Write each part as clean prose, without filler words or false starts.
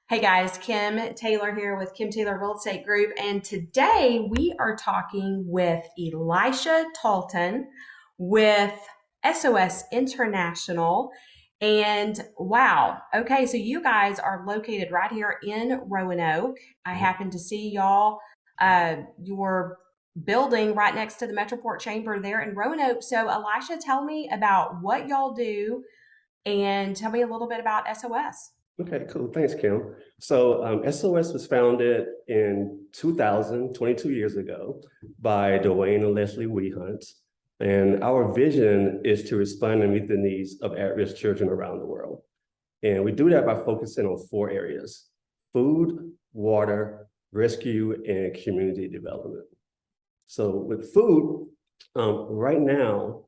Hey guys, Kim Taylor here with Kim Taylor Real Estate Group, and today we are talking with Elisha Talton with SOS International. And wow, okay, so you guys are located right here in Roanoke. I happen to see y'all, your building right next to the Metroport Chamber there in Roanoke. So, Elisha, tell me about what y'all do and tell me a little bit about SOS. Okay, cool. Thanks, Kim. So SOS was founded in 2000, 22 years ago, by Dwayne and Leslie Wehunt. And our vision is to respond and meet the needs of at-risk children around the world. And we do that by focusing on four areas: food, water, rescue, and community development. So with food, right now,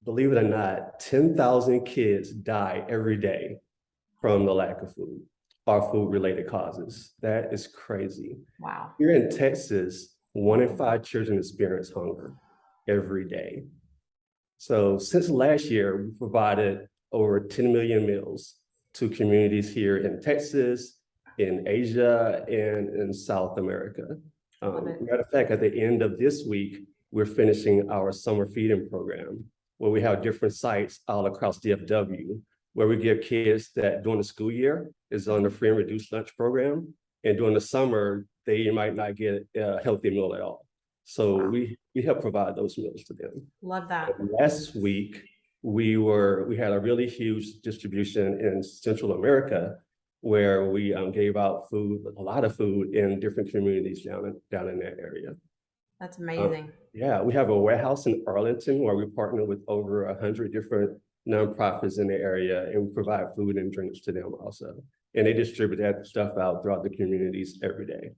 believe it or not, 10,000 kids die every day from the lack of food or food-related causes. That is crazy. Wow. Here in Texas, 1 in 5 children experience hunger every day. So since last year, we provided over 10 million meals to communities here in Texas, in Asia, and in South America. Matter of fact, at the end of this week, we're finishing our summer feeding program, where we have different sites all across DFW, where we give kids that during the school year is on the free and reduced lunch program. And during the summer, they might not get a healthy meal at all. So Wow. we help provide those meals to them. Love that. And last week, we had a really huge distribution in Central America, where we gave out food, a lot of food in different communities down in that area. That's amazing. Yeah, we have a warehouse in Arlington where we partner with over 100 different nonprofits in the area, and we provide food and drinks to them also. And they distribute that stuff out throughout the communities every day.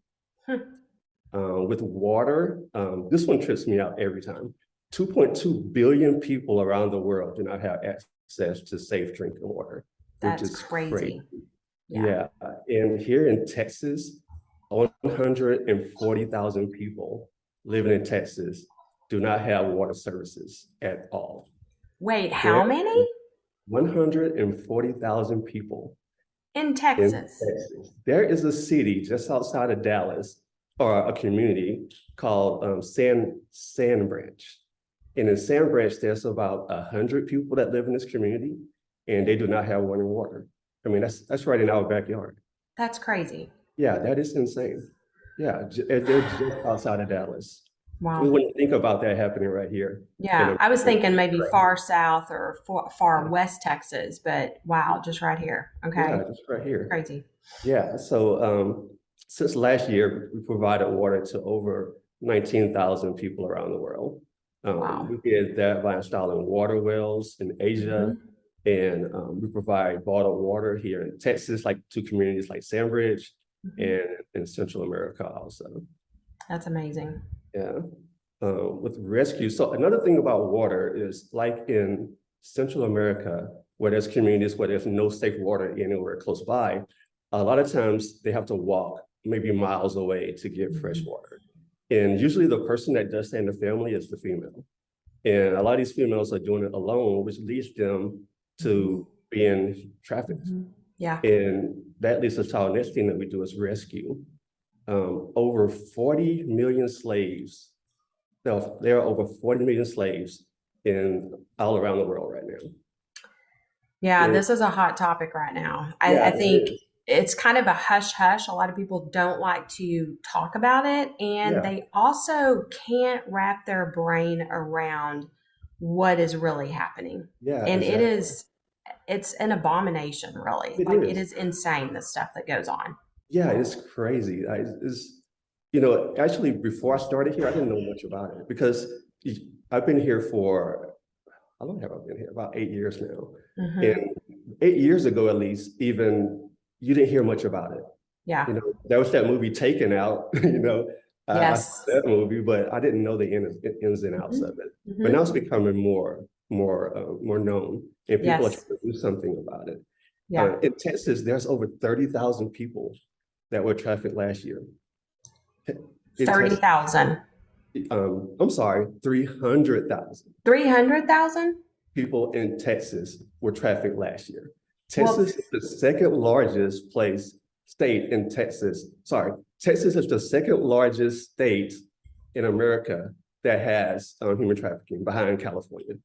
With water, this one trips me out every time. 2.2 billion people around the world do not have access to safe drinking water, which That's is crazy. Yeah. And here in Texas, 140,000 people living in Texas do not have water services at all. Wait, There how many? 140,000 people In in Texas. Texas. There is a city just outside of Dallas, or a community called Sand Branch. And in Sand Branch, there's about 100 people that live in this community, and they do not have running water. I mean, that's right in our backyard. That's crazy. Yeah, that is insane. Yeah, they're just outside of Dallas. We Wow. wouldn't think about that happening right here in Yeah, I was America. thinking maybe Right far here. south or far west Texas, but wow, just right here. Yeah, Okay. just right here. Crazy. Yeah, so since last year, we provided water to over 19,000 people around the world. Wow. We did that by installing water wells in Asia, Hmm. and we provide bottled water here in Texas, like to communities like Sandbridge, Hmm. and in Central America also. That's amazing. Yeah. With rescue. So another thing about water is, like in Central America, where there's communities where there's no safe water anywhere close by, a lot of times they have to walk maybe miles away to get fresh Mhm. water. And usually the person that does that in the family is the female. And a lot of these females are doing it alone, which leads them Mhm. to being trafficked. Mhm. Yeah. And that leads us to our next thing that we do is rescue. Over 40 million slaves. There are over 40 million slaves in all around the world right now. Yeah, And this is a hot topic right now. I yeah, think it is. it's kind of a hush hush. A lot of people don't like to talk about it, and Yeah, they also can't wrap their brain around what is really happening. yeah, And exactly. it's an abomination, really. It Like it is. is insane the stuff that goes on. Yeah, it's crazy. Actually, before I started here, I didn't know much about it because I've been here for, how long have I been here? About 8 years now. Hmm. And 8 years ago, at least, even you didn't hear much about it. Yeah. There was that movie Taken Out, I saw Yes. that movie, but I didn't know the ins and outs Hmm. of it. But now Hmm. it's becoming more known, and people are Yes. trying to do something about it. Yeah. In Texas, there's over 30,000 people that were trafficked last year. In Texas, 30,000. I'm sorry, 300,000 300,000? people in Texas were trafficked last year. Well, Texas is the second largest place state in Texas. Sorry, Texas is the second largest state in America that has human trafficking behind California.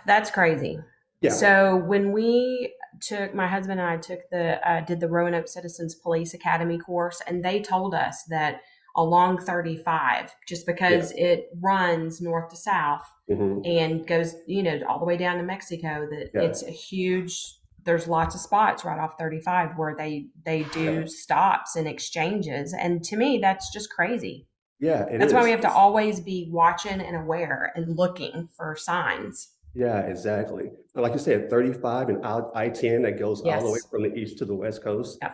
That's crazy. Yeah. So when my husband and I took did the Roanoke Citizens Police Academy course, and they told us that along 35, just because Yes. it runs north to south Hmm. and goes, all the way down to Mexico, that Yeah. it's a huge, there's lots of spots right off 35 where they Yeah. do stops and exchanges. And to me, that's just crazy. Yeah, it That's why we is. have to always be watching and aware and looking for signs. Yeah, exactly. And like you said, 35 and I-10 that goes all the way Yes. from the east to the west coast, Yeah.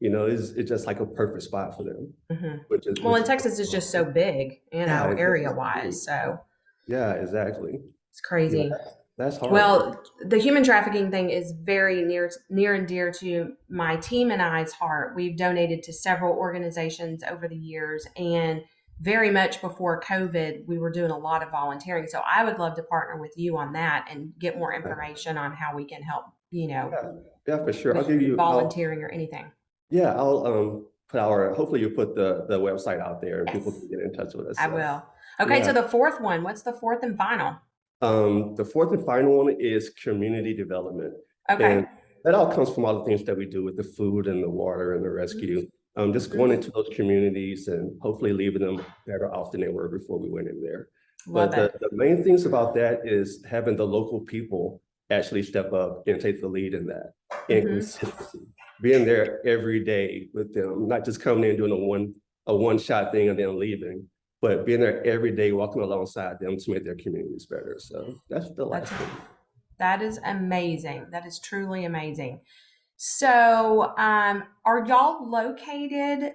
it's just like a perfect spot for them, Hmm. which is Well, which and is Texas is just so big, yeah, area it's wise. huge. So Yeah, exactly. it's Yeah, crazy. that's horrible. Well, the human trafficking thing is very near and dear to my team and I's heart. We've donated to several organizations over the years, and very much before COVID, we were doing a lot of volunteering. So I would love to partner with you on that and get more information on how we can help, Yeah, yeah, for sure. with volunteering or anything. I'll put hopefully you put the website out there and people Yes, can get in touch with us. I So will. Okay, yeah. so the fourth one, what's the fourth and final? The fourth and final one is community development. Okay. And that all comes from all the things that we do with the food and the water and the rescue. Just going Mhm. into those communities and hopefully leaving them better off than they were before we went in there. Love But it. the main things about that is having the local people actually step up and take the lead in that. And Hmm. consistency, being there every day with them, not just coming in and doing a one-shot thing and then leaving, but being there every day, walking alongside them to make their communities better. So that's the That's last thing. that is amazing. That is truly amazing. So, are y'all located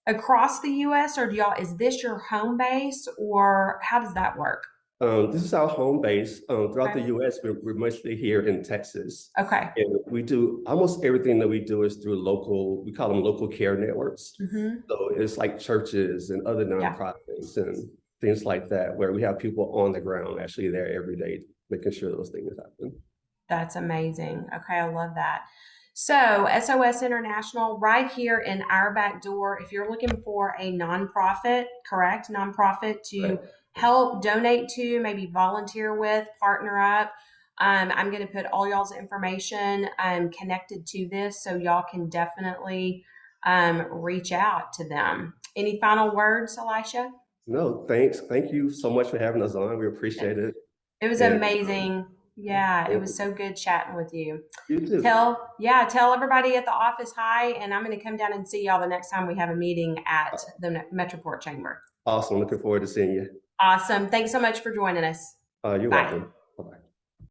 across the U.S. or is this your home base, or how does that work? This is our home base. Throughout Okay. the US, we're mostly here in Texas. Okay. And we do almost everything that we do is through we call them local care networks. Hmm. So it's like churches and other Yeah. nonprofits and things like that, where we have people on the ground actually there every day, making sure those things happen. That's amazing. Okay, I love that. So, SOS International, right here in our back door, if you're looking for a nonprofit, correct? Nonprofit to Right. help donate to, maybe volunteer with, partner up. I'm going to put all y'all's information connected to this so y'all can definitely reach out to them. Any final words, Elisha? No, thanks. Thank you so much for having us on. We appreciate it. It was And amazing. Yeah, it thank was you. so good chatting with you. You too. Tell everybody at the office hi, and I'm going to come down and see y'all the next time we have a meeting at the Metroport Chamber. Awesome. Looking forward to seeing you. Awesome. Thanks so much for joining us. You're Bye. welcome.